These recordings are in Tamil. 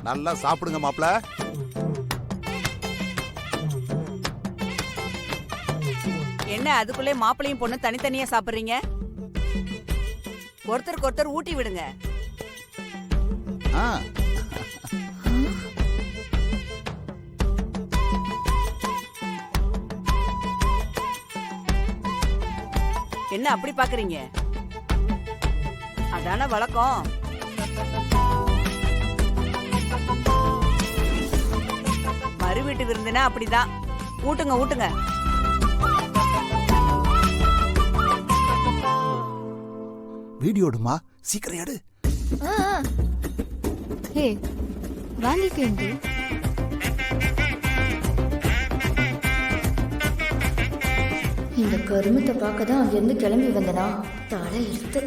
நல்லா சாப்பிடுங்க மாப்ள. என்ன அதுக்குள்ளே மாப்பிளையும் பொண்ணு தனித்தனியா சாப்பிடுறீங்க? ஒருத்தருக்கு ஒருத்தர் ஊட்டி விடுங்க. ஆ, என்ன அப்படி பாக்குறீங்க? அதான வழக்கம். மறு வீட்டு விருந்துனா அப்படிதான். ஊட்டுங்க ஊட்டுங்க. வீடியோ எடுமா, சீக்கிரம் எடு. ஹே வாங்கிக்கேண்டி. இந்த கருமத்தை பார்க்க தான் அங்கிருந்து கிளம்பி வந்தனா தலை எடுத்து.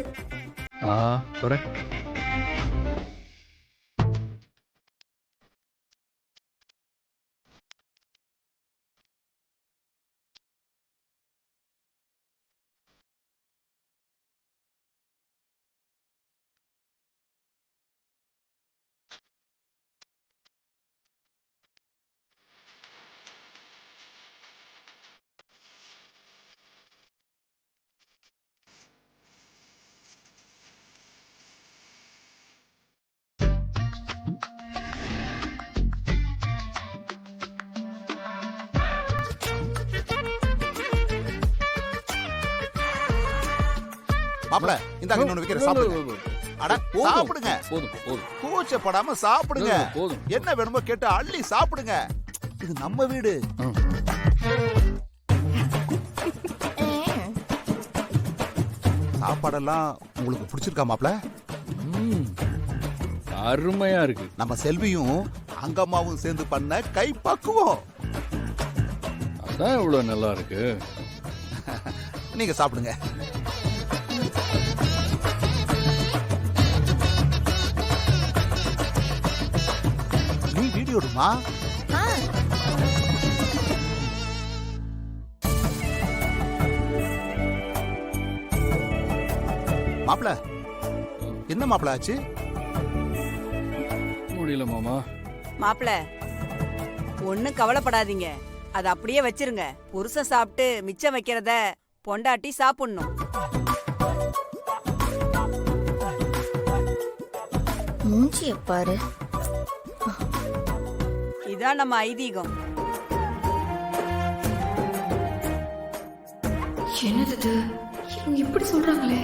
மாப்ள, இந்தாங்க இன்னொன்னு வைக்கிற, சாப்பிடுங்க. அட சாப்பிடுங்க. போதும் போதும் கூச்சப்படாம சாப்பிடுங்க. போதும். என்ன வேணுமோ கேட்டு அள்ளி சாப்பிடுங்க. இது நம்ம வீடு. சாப்பாடெல்லாம் உங்களுக்கு பிடிச்சிருக்கா மாப்ள? அருமையா இருக்கு. நம்ம செல்வியும் அங்கம்மாவும் சேர்ந்து பண்ண கை பக்குவம். அதான் இவ்வளவு நல்லா இருக்கு. நீங்க சாப்பிடுங்க. நீ வீடியோ எடுமா. மாப்ள, என்ன மாப்ள ஆச்சு? முடியல மாமா. மாப்பிள ஒண்ணும் கவலைப்படாதீங்க. அத அப்படியே வச்சிருங்க. புருஷன் சாப்பிட்டு மிச்சம் வைக்கிறத பொண்டாட்டி சாப்பிடணும். மூஞ்சிய பாரு. இதான் நம்ம ஐதீகம். என்னது இது? இவங்க இப்படி சொல்றாங்களே.